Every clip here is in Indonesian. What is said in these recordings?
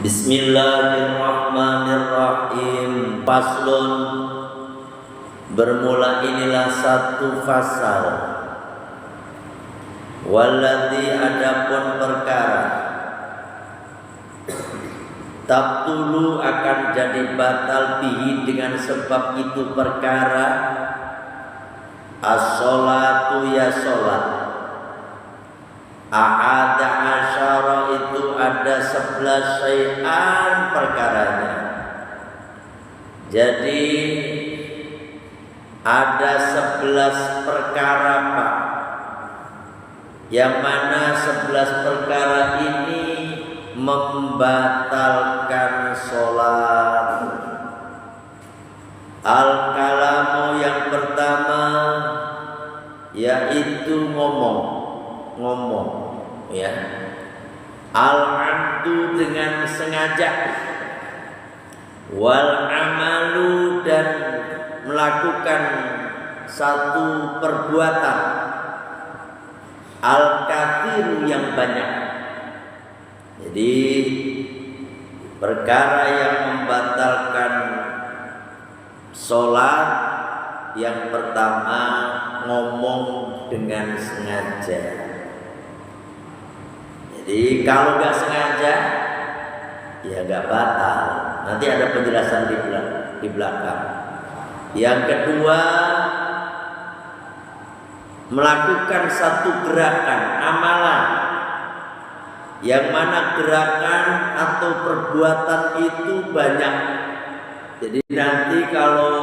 Bismillahirrahmanirrahim. Faslun, bermula inilah satu fasal. Walladzi, adapun perkara, tabtulu akan jadi batal bihi dengan sebab itu perkara, as-sholatu ya sholat. Ahada asyara, itu ada 11 syai'an perkaranya. Jadi ada 11 perkara, Pak, yang mana 11 perkara ini membatalkan sholat. Al-kalamu, yang pertama yaitu ngomong ya. Al-amdu, dengan sengaja. Wal amalu, dan melakukan satu perbuatan. Al-kathiru, yang banyak. Jadi perkara yang membatalkan sholat, yang pertama ngomong dengan sengaja. Jadi kalau nggak sengaja, ya nggak batal. Nanti ada penjelasan di belakang. Yang kedua, melakukan satu gerakan, amalan, yang mana gerakan atau perbuatan itu banyak. Jadi nanti kalau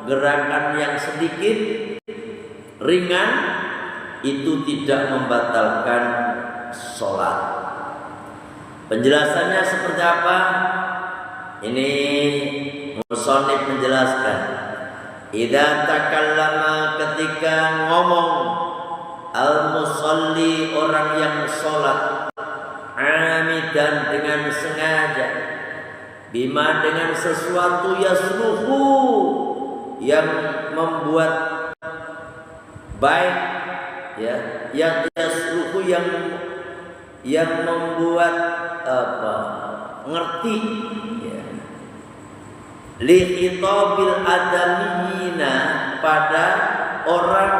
gerakan yang sedikit, ringan, itu tidak membatalkan sholat. Penjelasannya seperti apa? Ini musannif menjelaskan. Idza takallama, ketika ngomong, al-musalli, orang yang sholat, amidan, dengan sengaja, bima, dengan sesuatu, yasruhu, yang membuat baik, ya, yang yasruhu, yang membuat ngerti, ya. Li khitabil adamiyina, pada orang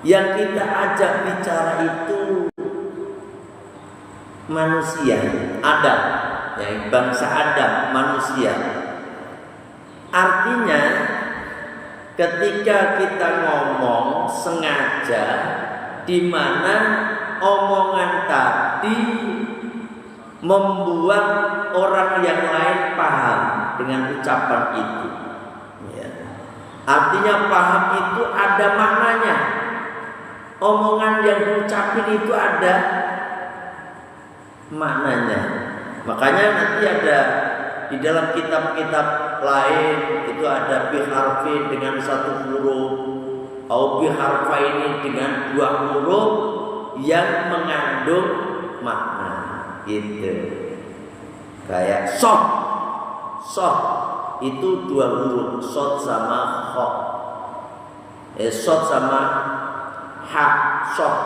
yang kita ajak bicara itu manusia, Adam, ya, bangsa Adam, manusia. Artinya ketika kita ngomong sengaja, di mana omongan tadi membuat orang yang lain paham dengan ucapan itu, ya. Artinya paham itu ada maknanya. Omongan yang diucapin itu ada maknanya. Makanya nanti ada di dalam kitab-kitab lain itu ada biharfi dengan 1 huruf, atau biharfaini dengan 2 huruf yang mengandung makna, gitu. Kayak soh itu 2 huruf, sod sama kho, sod sama ha, soh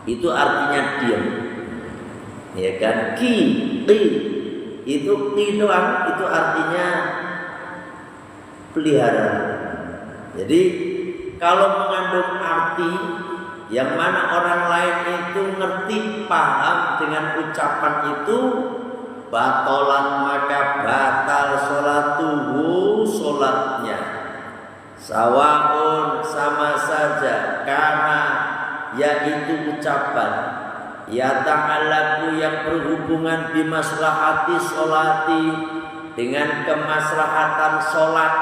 itu artinya diam, ya kan. Ki itu doang, itu artinya pelihara. Jadi kalau mengandung arti yang mana orang lain itu ngerti, paham dengan ucapan itu, batalan, maka batal sholatuhu, sholatnya. Sawaun, sama saja, karena yaitu ucapan, ya ta'alaku, yang berhubungan bimaslahati sholati, dengan kemaslahatan sholat,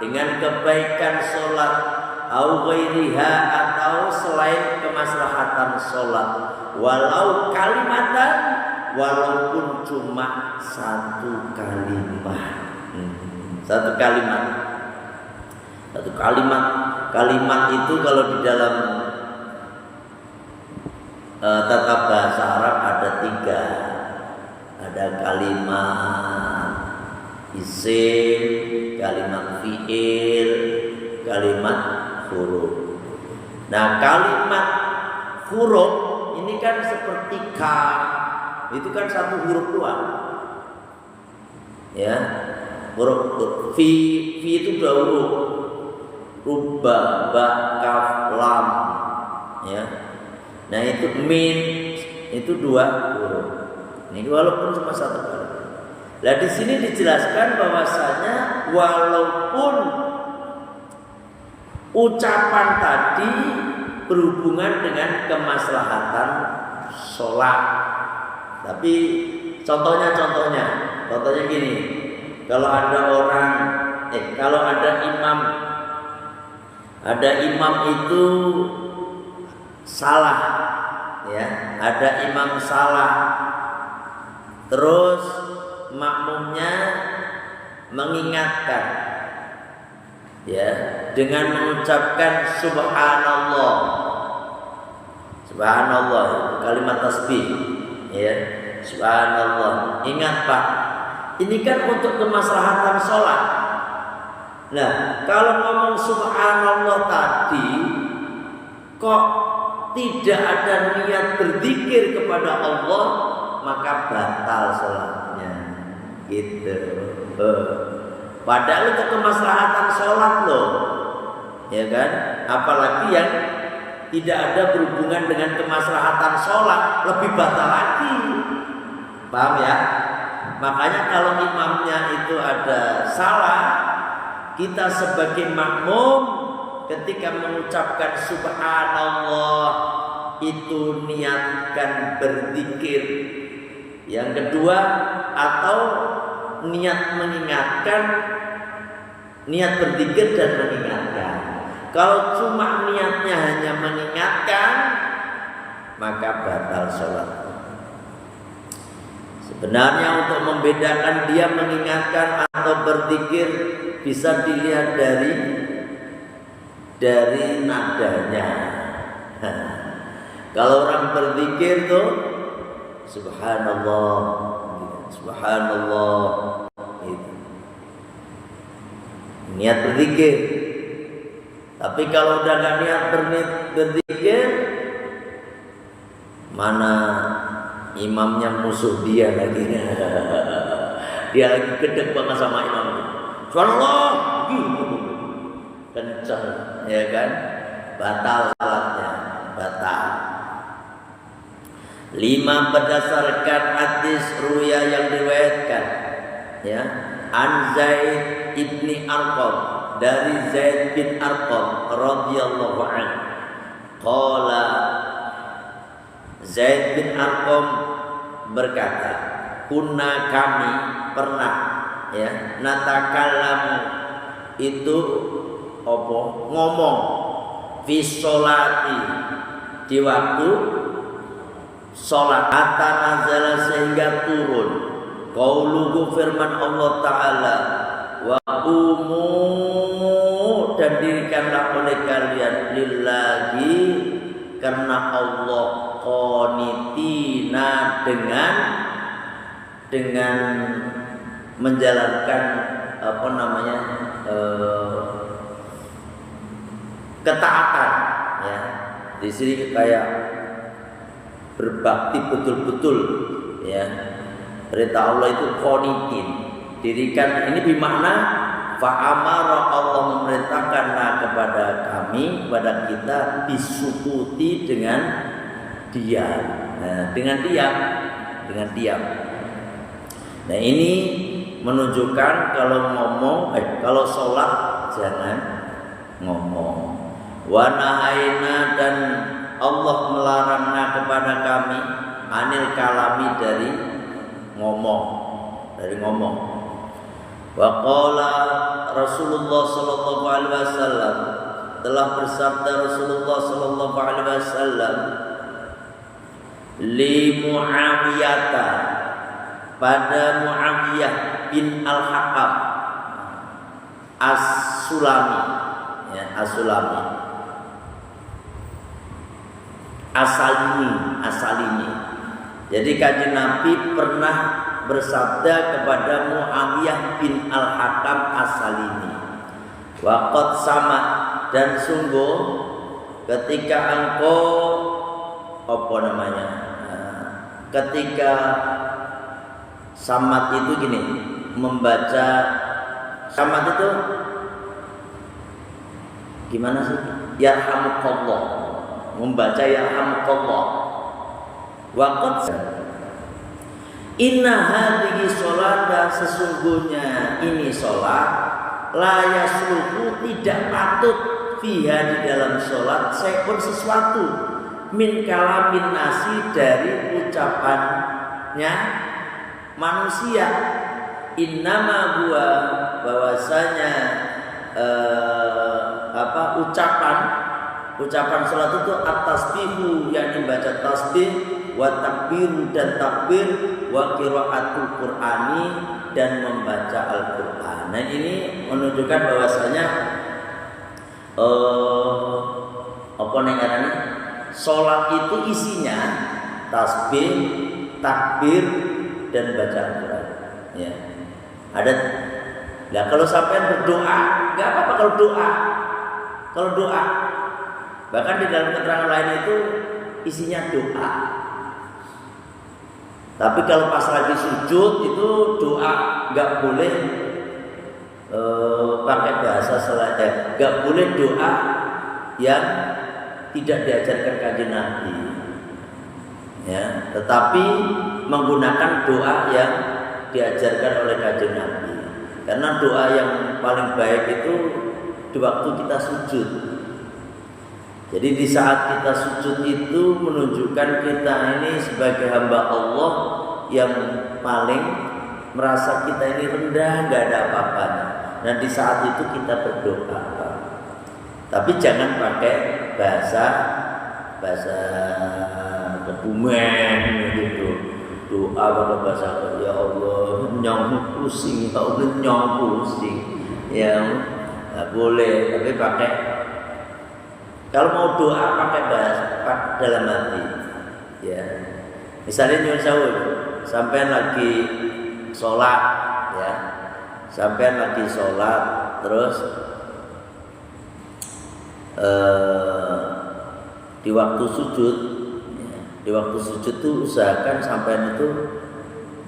dengan kebaikan sholat, au ghairiha, atau selain kemaslahatan sholat, walau kalimatan, walaupun cuma 1 kalimat. Satu kalimat itu kalau di dalam tata bahasa Arab ada 3. Ada kalimat isim, kalimat fi'il, kalimat huruf. Nah, kalimat huruf ini kan seperti ka, itu kan satu huruf doang. Ya, huruf fi itu dua huruf. Rubba, ba, kaf, lam. Ya. Nah, itu min itu dua huruf. Ini walaupun cuma satu kali. Nah, di sini dijelaskan bahwasanya walaupun ucapan tadi berhubungan dengan kemaslahatan sholat, tapi contohnya gini, kalau ada imam itu salah, ya, ada imam salah, terus makmumnya mengingatkan, ya, dengan mengucapkan subhanallah, kalimat tasbih, ya, subhanallah. Ingat Pak, ini kan untuk kemaslahatan sholat. Nah, kalau ngomong subhanallah tadi kok tidak ada niat berzikir kepada Allah, maka batal sholatnya, gitu. Padahal untuk kemaslahatan sholat loh, ya kan? Apalagi yang tidak ada berhubungan dengan kemaslahatan sholat, lebih batal lagi. Paham ya? Makanya kalau imamnya itu ada salah, kita sebagai makmum ketika mengucapkan subhanallah itu niatkan berzikir. Yang kedua, atau niat mengingatkan, niat berzikir dan mengingatkan. Kalau cuma niatnya hanya mengingatkan, maka batal sholat. Sebenarnya untuk membedakan dia mengingatkan atau berzikir bisa dilihat dari nadanya. Kalau orang berzikir tuh subhanallah, subhanallah, gitu. Niat berzikir. Tapi kalau udah gak niat berzikir, mana imamnya musuh dia lagi. Dia lagi gedek banget sama imamnya. Subhanallah, gitu. Kencang, ya kan? Batal salatnya, batal. 5, berdasarkan hadis ruya yang diriwayatkan, ya, an Zaid ibni Arqam, dari Zaid bin Arqam radhiyallahu anhu. Qala, Zaid bin Arqam berkata, kunna, kami pernah, ya, natakallamu itu apa? Ngomong fi sholati, di waktu sholat, hatta nazala, sehingga turun qauluhu, firman Allah Ta'ala, wa qumu, dan dirikanlah oleh kalian lillahi, karena Allah, qanitina, dengan menjalankan ketaatan, ya. Di sini kayak berbakti betul-betul, ya. Perintah Allah itu qanitin, dirikan, ini bermakna fa'amara, Allah memerintahkan kepada kami, kepada kita, disukuti, dengan diam. Nah, dengan diam. Nah, ini menunjukkan kalau kalau sholat jangan ngomong. Wa nahaina, dan Allah melarangnya kepada kami, anil kalami, dari ngomong. Wa qala Rasulullah sallallahu alaihi wasallam, telah bersabda Rasulullah sallallahu alaihi wasallam, li Muawiyah, pada Muawiyah bin Al-Hakam As-Sulami, ya, As-Sulami, Asalini. Jadi kanjeng Nabi pernah bersabda kepada Muawiyah bin Al-Hakam As-Salimi, waqad sama, dan sungguh ketika engkau ketika samat itu gini, membaca samat itu gimana sih? Yarhamukallah, membaca yarhamukallah. Waqad inna hadhihi sholata, sesungguhnya ini sholat, la yasluhu, tidak patut fiha, di dalam sholat, sekun sesuatu, min kalamin nasi, dari ucapannya manusia. Innama huwa, bahwasanya ucapan sholat itu at-tasbihu, yang dibaca tasbih, wa takbir, dan takbir, wa qiraatul qur'ani, dan membaca Al-Qur'an. Nah, ini menunjukkan bahwasanya apa namanya? Sholat itu isinya tasbih, takbir, dan baca Al-Qur'an. Ya. Ada. Nah, kalau sampai berdoa, nggak apa-apa kalau doa. Kalau doa, bahkan di dalam keterangan lain itu isinya doa. Tapi kalau pas lagi sujud itu doa, nggak boleh pakai bahasa selain, nggak boleh doa yang tidak diajarkan kanjeng Nabi. Ya, tetapi menggunakan doa yang diajarkan oleh kanjeng Nabi. Karena doa yang paling baik itu di waktu kita sujud. Jadi di saat kita sujud itu menunjukkan kita ini sebagai hamba Allah yang paling merasa kita ini rendah, nggak ada apa-apanya. Dan di saat itu kita berdoa. Tapi jangan pakai bahasa kebumen gitu. Doa pakai bahasa, ya Allah nyong pusing, ya Allah nyong pusing. Ya nggak boleh, tapi pakai, kalau mau doa pakai bahasa dalam hati. Ya, misalnya nyuwun sewu, sampean lagi sholat, ya, sampean lagi sholat, terus di waktu sujud, ya, di waktu sujud tuh usahakan sampean itu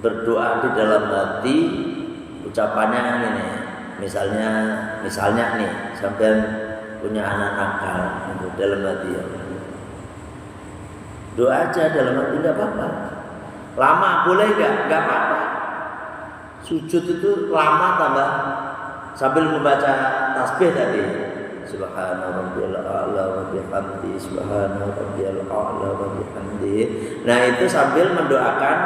berdoa di dalam hati, ucapannya ini. Misalnya nih, sampean punya anak nakal gitu, dalam hati ya, doa aja dalam hati, nggak apa-apa. Lama boleh nggak apa-apa. Sujud itu lama tambah sambil membaca tasbih tadi. Subhana rabbiyal a'la wa bihamdi, subhana rabbiyal a'la wa bihamdi. Nah, itu sambil mendoakan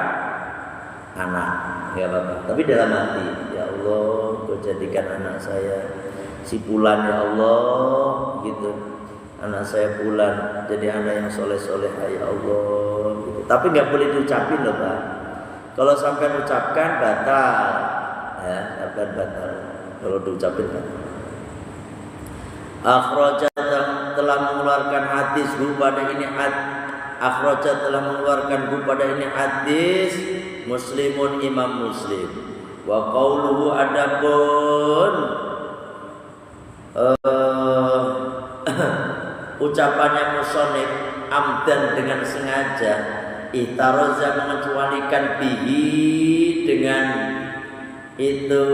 anak, nggak apa-apa. Tapi dalam hati, ya Allah, Kau jadikan anak saya si Fulan, ya Allah, gitu. Anak saya Fulan jadi anak yang soleh-soleh, ya Allah, gitu. Tapi nggak boleh diucapin loh, Pak. Kalau sampai ucapkan batal, ya, akan batal. Kalau diucapin batal. Akhraja telah mengeluarkan hadis pada ini akhraja telah mengeluarkan pada ini hadis Muslimun, Imam Muslim. Wa qauluhu, adapun ucapannya musonif, amdan, dengan sengaja, ihtaroza, mengecualikan bihi, dengan itu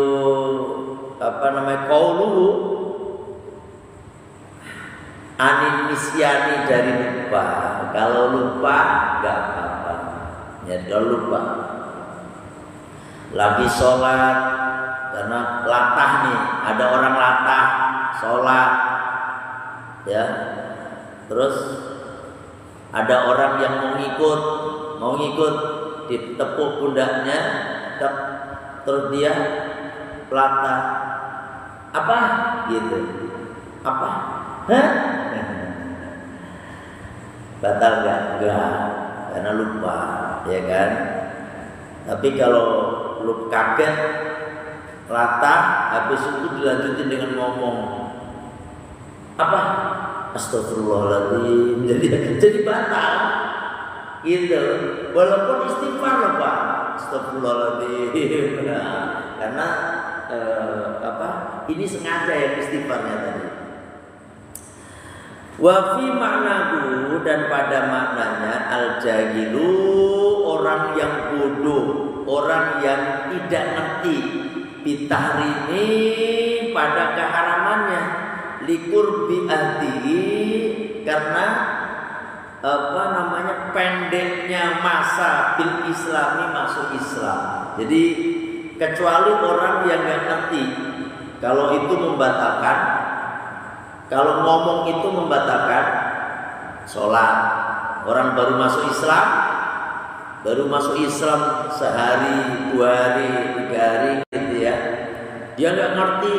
qauluhu, anin nisyani, dari lupa. Kalau lupa nggak apa-apa, ya, kalau lupa lagi sholat, karena latah nih, ada orang latah sholat, ya, terus ada orang yang mau ngikut ditepuk pundaknya, terus dia latah, apa gitu, apa, hah? Batal enggak? Karena lupa, ya kan? Tapi kalau lu kaget, latah, habis itu dilanjutin dengan ngomong apa? Astagfirullahaladzim, jadi batal, gitu. Walaupun istighfar loh, Pak. Astagfirullahaladzim, nah, karena ini sengaja ya istighfarnya tadi. Wa fi ma'nahu, dan pada maknanya al-jahilu, orang yang bodoh, orang yang tidak ngerti bitahrini pada keharamannya, likur bi'ahdihi, karena pendeknya masa bil islami, masuk Islam. Jadi kecuali orang yang nggak ngerti kalau itu membatalkan, kalau ngomong itu membatalkan sholat. Orang baru masuk Islam sehari, 2 hari, 3 hari gitu ya, dia nggak ngerti,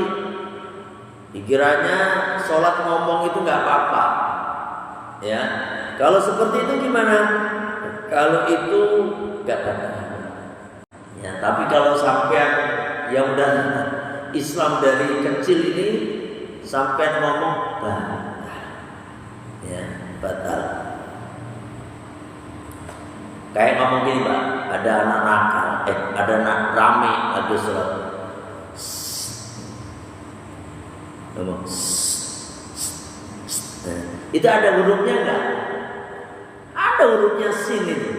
dikiranya sholat ngomong itu nggak apa-apa ya. Kalau seperti itu gimana? Kalau itu nggak apa-apa ya. Tapi kalau sampai yang udah Islam dari kecil ini sampai ngomong ya, batal. Kayak ngomong gini, Pak, ada anak nakal, ada anak rame lagi sholat, ngomong, itu ada hurufnya enggak? Ada hurufnya sin itu,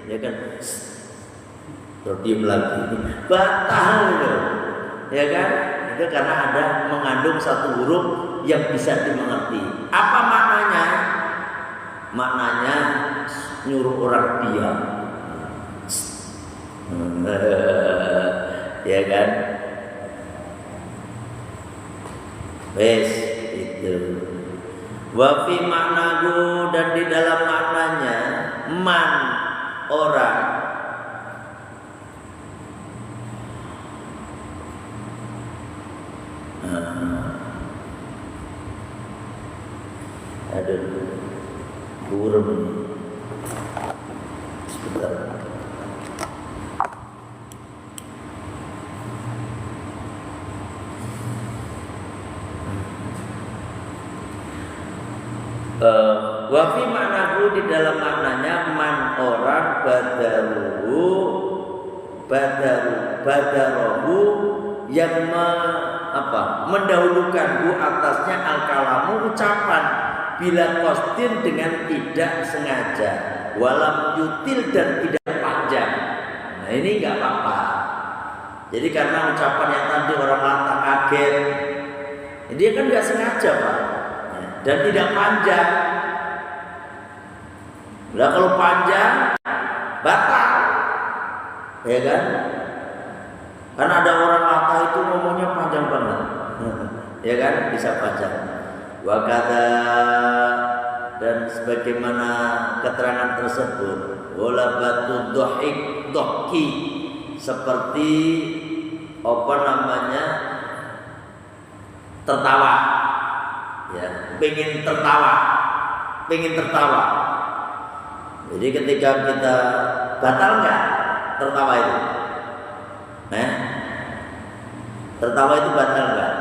ya kan? Terus diem lagi, batal itu, ya kan? Itu karena ada mengandung satu huruf yang bisa dimengerti. Apa maknanya? Maknanya nyuruh orang diam, ya kan? Wes itu. Wa fi maknahu, dan di dalam maknanya man orang. Aduh, burung ini. Sebentar. Wafi maknahu, di dalam maknanya man orang, badarohu yang mendahulukan atasnya al-kalamu, ucapan, bila qasdin, dengan tidak sengaja, walam yutil, dan tidak panjang. Nah ini nggak apa-apa. Jadi karena ucapan yang tadi orang lantak kaget, dia kan nggak sengaja, Pak, dan tidak panjang. Lah kalau panjang batal, ya kan? Karena ada orang latah itu ngomongnya panjang banget, ya kan? Bisa panjang. Wakada, dan sebagaimana keterangan tersebut, wala batu dohki, seperti tertawa, ya, pengen tertawa. Jadi ketika kita batal nggak tertawa itu, tertawa itu batal nggak?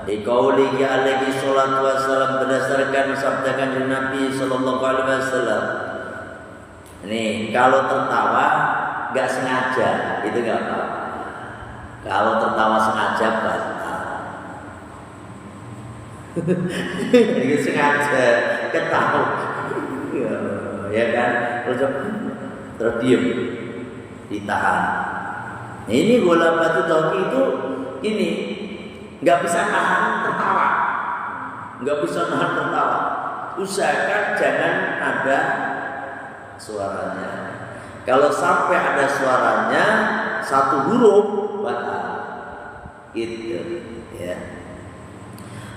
Di qaulihi alaihi salatu wassalam, berdasarkan sabda kanjeng Nabi sallallahu alaihi wasallam. Ini kalau tertawa nggak sengaja itu nggak apa-apa. Kalau tertawa sengaja batal. Ini sengaja ketawa, ya kan? Terus diem, ditahan. Nah, ini bola batu dohki itu ini nggak bisa nahan tertawa, Usahakan jangan ada suaranya. Kalau sampai ada suaranya, satu huruf batal, gitu ya.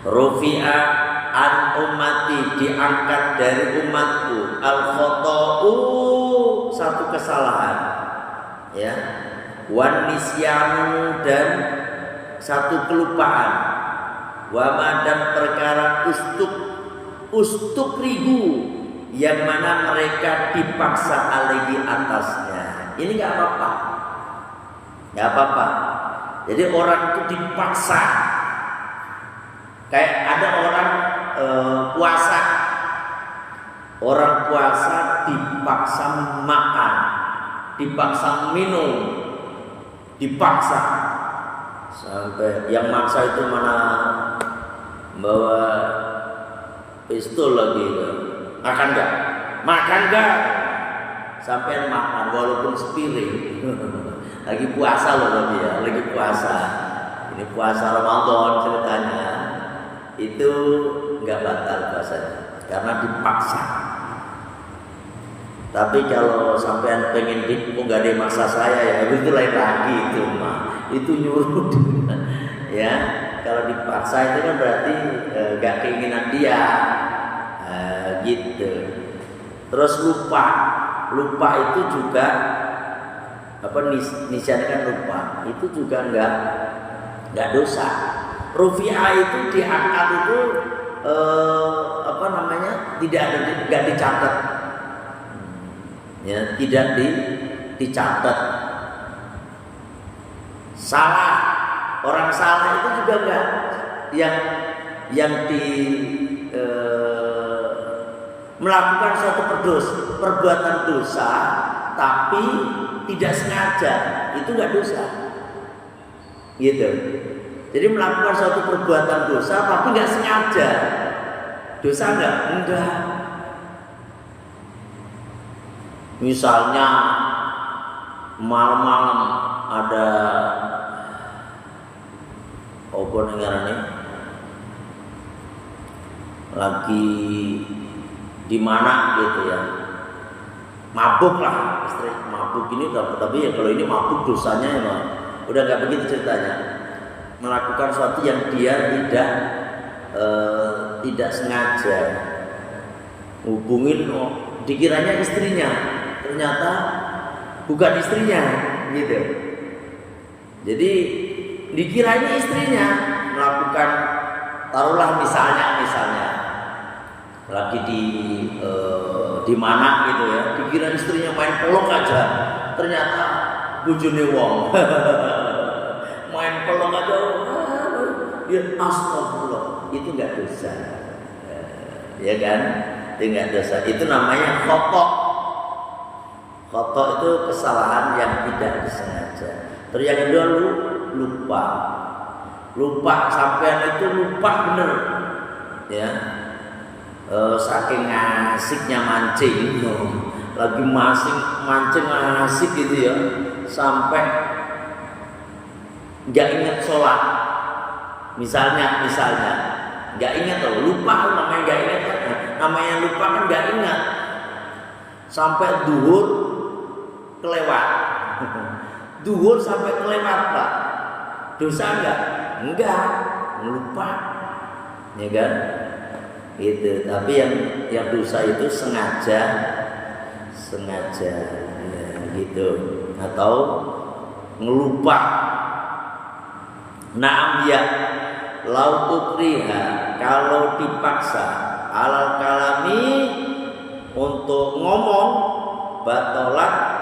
Rufi'a an ummati, diangkat dari umatku, al khota'u, satu kesalahan, ya, wan nisyanu, dan satu kelupaan, wama, dan perkara ustuk ribu, yang mana mereka dipaksa alaihi atasnya. Ini nggak apa-apa. Jadi orang itu dipaksa. Kayak ada orang puasa, dipaksa makan, dipaksa minum, dipaksa, sampai yang maksa itu mana bawa pistol lagi, makan enggak, sampean makan walaupun sepiring. Lagi puasa loh tadi ya, lagi puasa. Ini puasa Ramadan ceritanya. Itu nggak batal puasanya karena dipaksa. Tapi kalau sampean pengen nggak ada masa saya ya, itu lain lagi itu mah. Itu nyuruh ya. Kalau dipaksa itu kan berarti nggak keinginan dia, gitu. Terus lupa itu juga apa niscaya kan lupa itu juga nggak dosa. Rufi'ah itu diangkat itu apa namanya nggak dicatat, ya tidak dicatat. Salah, orang salah itu juga enggak yang melakukan suatu perbuatan dosa tapi tidak sengaja, itu enggak dosa, gitu. Jadi melakukan suatu perbuatan dosa tapi enggak sengaja, dosa enggak. Misalnya malam-malam ada apa nengarane lagi di mana gitu ya, mabuk lah, istri mabuk ini tapi ya kalau ini mabuk dosanya ya udah nggak begitu ceritanya, melakukan sesuatu yang dia tidak sengaja, hubungin dikiranya istrinya, ternyata bukan istrinya gitu. Jadi dikira ini istrinya melakukan, taruhlah misalnya lagi di mana gitu ya, dikira istrinya main pelok aja, ternyata bojone wong main pelok aja, ya astagfirullah, itu nggak dosa, ya kan? Itu nggak dosa, itu namanya khotok. Khotok itu kesalahan yang tidak disengaja. Terus yang kedua lupa sampean itu lupa bener ya, saking asiknya mancing, lagi mancing asik gitu ya, sampai nggak ingat sholat misalnya nggak ingat lupa, namanya nggak ingat, namanya lupa kan nggak ingat, sampai duhur kelewat. Duhur sampai kelewat Pak, dosa enggak, lupa, ya kan? Itu. Tapi yang dosa itu sengaja, ya, gitu, atau ngelupa. Naam ya, lau ukriha, kalau dipaksa, alal kalami untuk ngomong, batolat.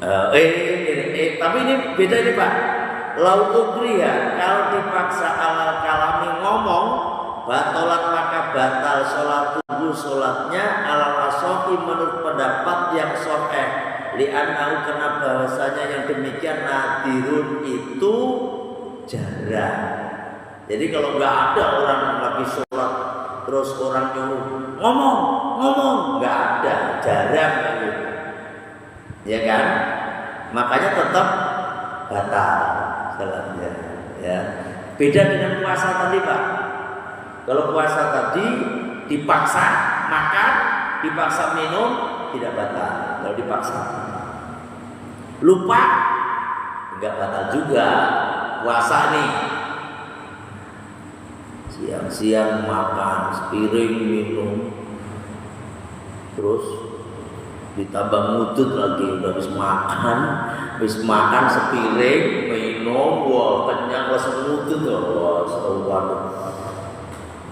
Tapi ini beda nih Pak. Lau ukriha, kalau dipaksa alal kalami ngomong, batolat maka batal sholatnya alal asohi menurut pendapat yang sahih. Li'annahu karena bahwasanya yang demikian nadirun itu jarang. Jadi kalau nggak ada orang lagi sholat terus orang nyuruh ngomong nggak ada, jarang gitu. Ya kan? Makanya tetap batal salatnya, ya. Beda dengan puasa tadi, Pak. Kalau puasa tadi dipaksa makan, dipaksa minum, tidak batal. Kalau dipaksa lupa, enggak batal juga. Puasa nih, siang-siang makan sepiring minum, terus ditambah ngutut lagi, udah habis makan sepiring minum, wah kenyang, langsung ngutut, wah waduh,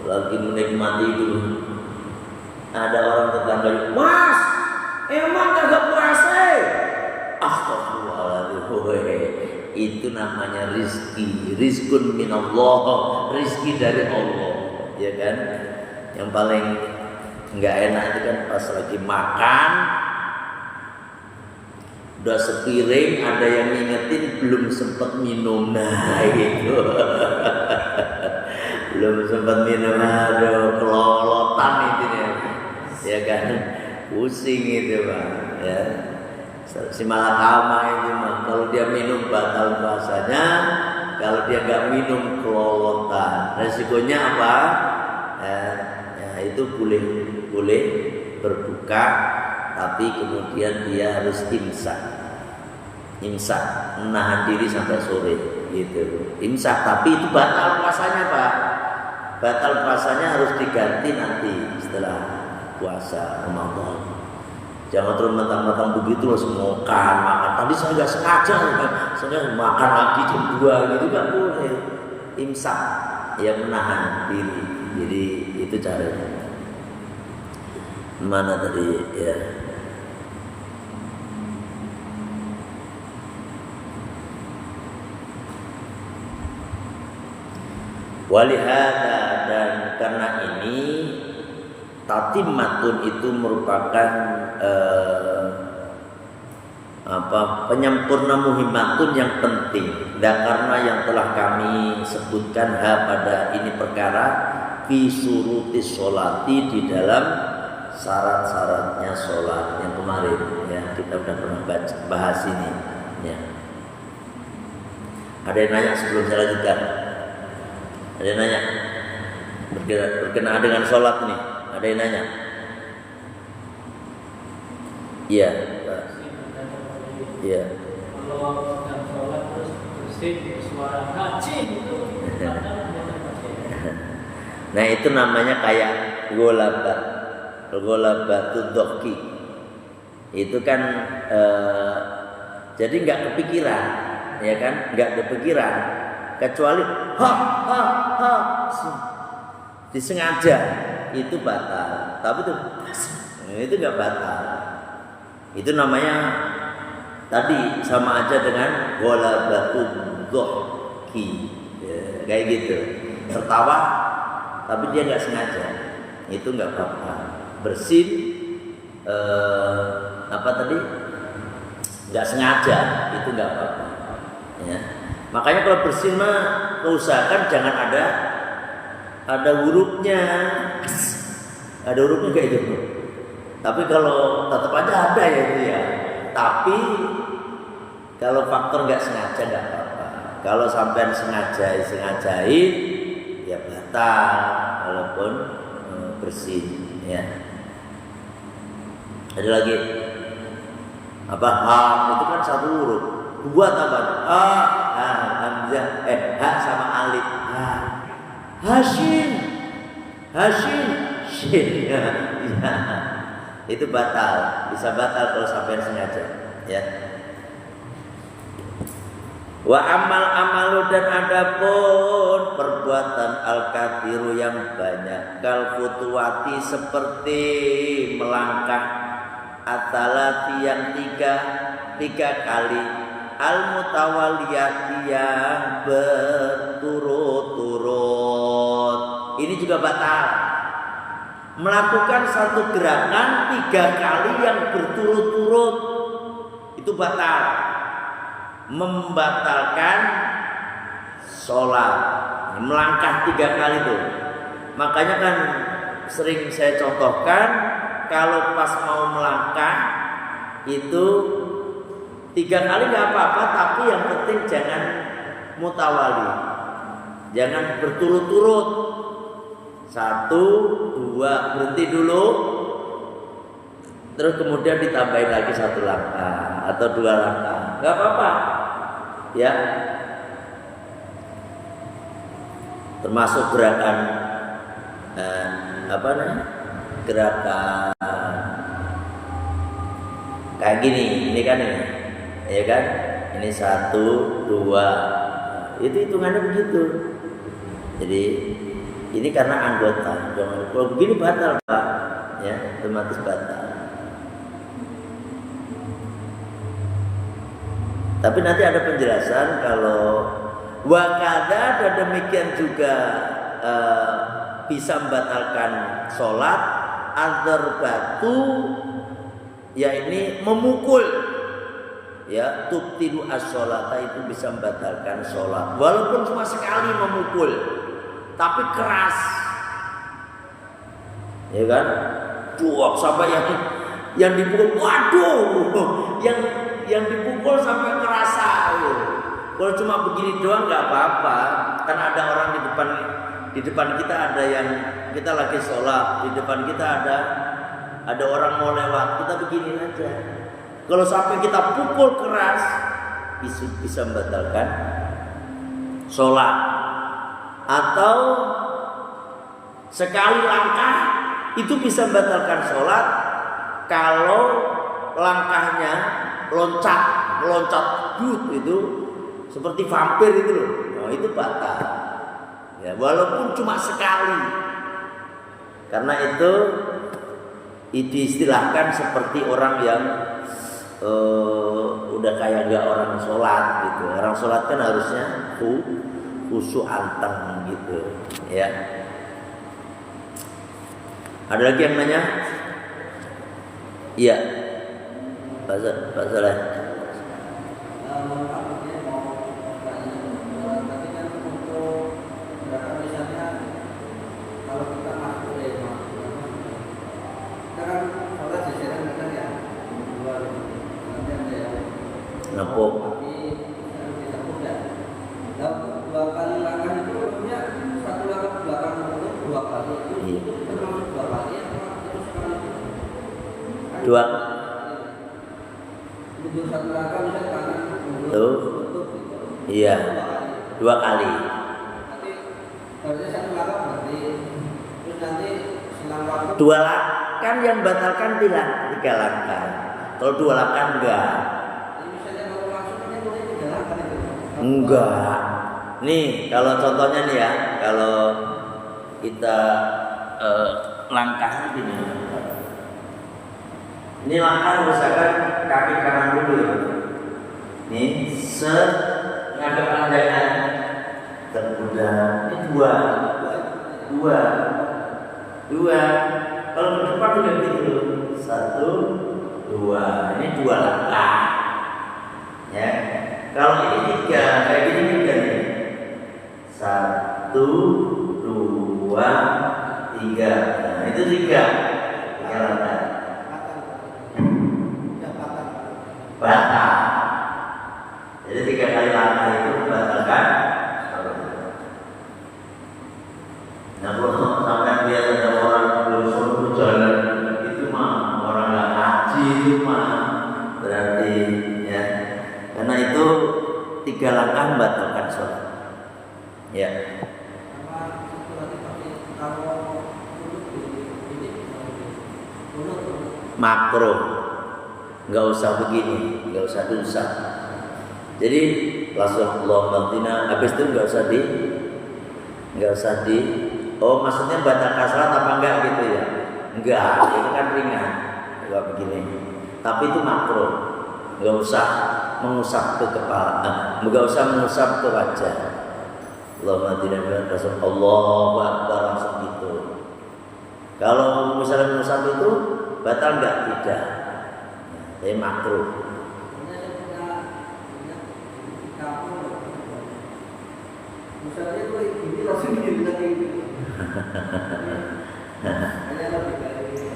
lagi menikmati itu. Ada orang tetangga, Mas, emang kagak puasa? Astagfirullahaladzim, itu namanya rizkun minallah, rizki dari Allah, ya kan? Yang paling nggak enak itu kan pas lagi makan, udah sepiring, ada yang ngingetin belum sempat minum, nah gitu. Belum sempat minum, aduh kelolotan itu ya kan. Pusing itu Pak ya. Si malakama itu mah kalau dia minum batal puasanya, kalau dia nggak minum kelolotan. Resikonya apa? Ya itu boleh berbuka, tapi kemudian dia harus imsak, menahan diri sampai sore gitu. Imsak, tapi itu batal puasanya Pak. Batal puasanya harus diganti nanti setelah puasa Ramadan. Jangan terus mentang-mentang begitu langsung makan. Tadi saya nggak sengaja kan, saya makan lagi jam 2 gitu nggak boleh. Imsak, ya menahan diri. Jadi itu caranya. Mana tadi ya? Walihada, dan karena ini tatimmatun itu merupakan penyempurna muhimmatun yang penting. Dan karena yang telah kami sebutkan pada ini perkara fi surutis sholati, di dalam syarat-syaratnya sholat yang kemarin ya kita sudah pernah bahas ini ya. Ada yang nanya sebelum saya lanjutkan? Ada yang nanya berkenaan dengan sholat nih? Ada yang nanya? Iya. Iya. Kalau sedang sholat terus bersih suara kacing itu. Nah itu namanya kayak golabatut doki. Itu kan jadi nggak kepikiran, ya kan? Nggak kepikiran. Kecuali disengaja itu batal, tapi itu nggak batal. Itu namanya tadi sama aja dengan ghalabatudh dhahki ya, kayak gitu, tertawa tapi dia nggak sengaja, itu nggak apa-apa. Bersin apa tadi nggak sengaja, itu nggak apa-apa ya. Makanya kalau bersin mah usahakan jangan ada hurufnya kayak gitu. Tapi kalau tetap aja ada ya itu ya. Tapi kalau faktor nggak sengaja nggak apa-apa. Kalau sampai sengajain ya batal walaupun bersin ya. Ada lagi apa? Itu kan satu huruf. Dua tambah hamzah sama alif. Hasin shin ya. Itu batal, bisa batal kalau sampai sengaja ya. Wa amalu, dan adapun perbuatan al-kathiru yang banyak, kal futuwati seperti melangkah, atalati yang tiga kali, al mutawaliyati yang berturut-turut, ini juga batal. Melakukan satu gerakan 3 kali yang berturut-turut itu batal, membatalkan sholat. Melangkah 3 kali itu, makanya kan sering saya contohkan kalau pas mau melangkah itu 3 kali nggak apa-apa, tapi yang penting jangan mutawali, jangan berturut-turut. 1, 2, berhenti dulu, terus kemudian ditambahin lagi 1 langkah atau 2 langkah, nggak apa-apa ya. Termasuk gerakan gerakan kayak gini, ini kan ini, ya kan? Ini 1, 2, itu hitungannya begitu. Jadi ini karena anggota, jangan kalau begini batal Pak, ya otomatis batal. Tapi nanti ada penjelasan kalau wakada, dan demikian juga bisa membatalkan sholat adzarbatu, ya ini memukul, ya tubtilu as-sholata, itu bisa membatalkan sholat walaupun cuma sekali memukul, tapi keras, ya kan? Duak sampai yang yang dipukul, waduh, yang dipukul sampai kerasa. Kalau cuma begini doang nggak apa-apa, kan ada orang di depan kita, ada yang kita lagi sholat, di depan kita ada orang mau lewat, kita begini aja. Kalau sampai kita pukul keras, bisa membatalkan sholat. Atau sekali langkah itu bisa membatalkan sholat kalau langkahnya meloncat itu seperti vampir itu loh. Nah, itu batal. Ya, walaupun cuma sekali. Karena itu diistilahkan seperti orang yang udah kayak gak orang sholat gitu. Orang sholat kan harusnya khusyuk anteng gitu, ya. Ada lagi yang nanya? Iya, Pak Saleh. Nepuk. Dua kali langkah itu maksudnya satu langkah belakang itu dua kali itu termasuk dua kali atau sekali? Dua. Itu satu langkah misalnya kanan Tuh. Iya. Dua kali. Nanti harusnya satu langkah berarti terus nanti selang waktu dua langkah kan yang batalkan tiga langkah. Kalau dua langkah enggak. Enggak. Nih kalau contohnya nih ya, kalau kita langkah gini. Ini langkah misalkan kaki kanan dulu ya. Nih ngadep panjangan terbudak. Ini dua. Kalau ke depan juga gitu. 1, 2. Ini 2 langkah. Ya. Kalau ini 3, kayak gini 3 nih. 1, 2, 3. Nah, itu 3 langkah. Batal. Jadi 3 kali langkah itu membatalkan. Nah, kalau sampai lihat ada orang belum jalan, itu mah orang nggak ngaji, itu mah berarti ya. Karena itu 3 langkah membatalkan sholat. Ya. Makruh, nggak usah begini, nggak usah dosa. Jadi Rasulullah habis itu nggak usah di oh maksudnya batalkan sholat apa enggak gitu ya? Enggak, itu kan ringan. Enggak begini. Tapi itu makruh. Enggak usah mengusap ke kepala, enggak usah mengusap ke wajah. Allahumma tidak berasal Allahu Akbar langsung gitu. Kalau misalnya mengusap itu batal enggak? Tidak. Tapi makruh. Misalnya itu ini langsung dibilang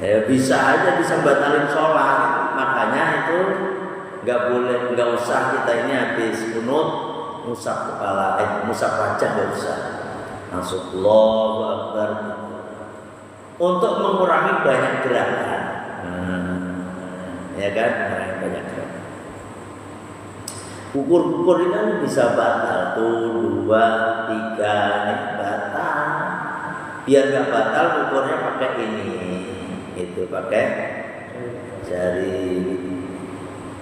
ya bisa aja bisa batalin sholat. Makanya itu nggak usah kita ini habis kunut musab kepala, musab wajah nggak usah. Langsung Allahu Akbar untuk mengurangi banyak gerakan. Ya kan, mengurangi banyak gerakan. Ukur ini kan bisa batal tuh 2, 3 nih batal. Biar nggak batal ukurnya pakai ini, itu pakai jari.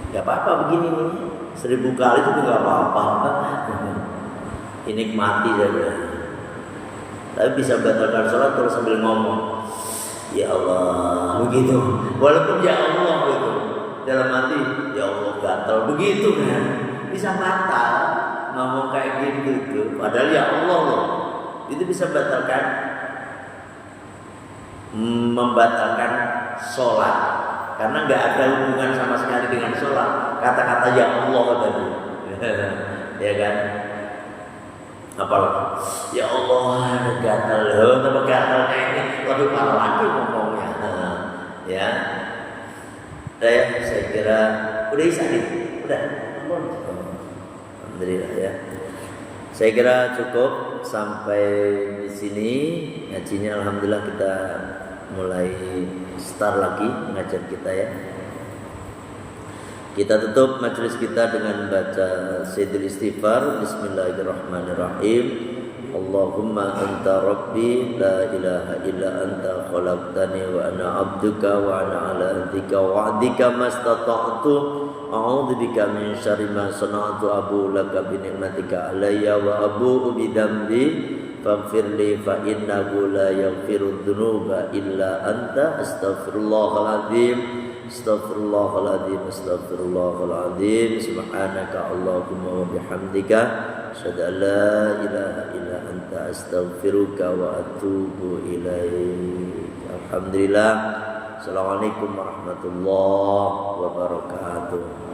Nggak apa-apa begini nih, 1000 kali itu nggak apa-apa. Ini mati saja. Tapi bisa batalkan sholat kalau sambil ngomong, ya Allah begitu. Walaupun ya Allah gitu dalam hati, ya Allah gatal begitu kan. Bisa batal ngomong kayak gitu. Padahal ya Allah loh. Itu bisa membatalkan sholat karena nggak ada hubungan sama sekali dengan sholat. Kata-kata ya Allah tadi, ya kan? Apalagi ya Allah gatal loh, tapi gatal kayak ini lebih parah lagi ngomongnya, ya. Udah ya, saya kira udah bisa nih. Udah. Alhamdulillah ya. Saya kira cukup sampai di sini ngajinya. Alhamdulillah kita mulai start lagi ngajar kita ya. Kita tutup majelis kita dengan baca Sayyidul Istighfar. Bismillahirrahmanirrahim. Allahumma anta rabbi la ilaha illa anta khalaqtani wa ana abduka wa ana ala ahdika wa wa'dika mastata'tu a'udzu bika min syarri ma sana'tu abu laka bi ni'matika alayya wa abu'u bi dzambi faghfirli fa innahu la yaghfiru dzunuba illa anta astaghfirullahaladzim. Astaghfirullahaladzim, astaghfirullahaladzim. Subhanaka Allahumma wa bihamdika asyhadu an la ilaha illa anta astaghfiruka wa atubu ilaik. Alhamdulillah. Assalamualaikum warahmatullahi wabarakatuh.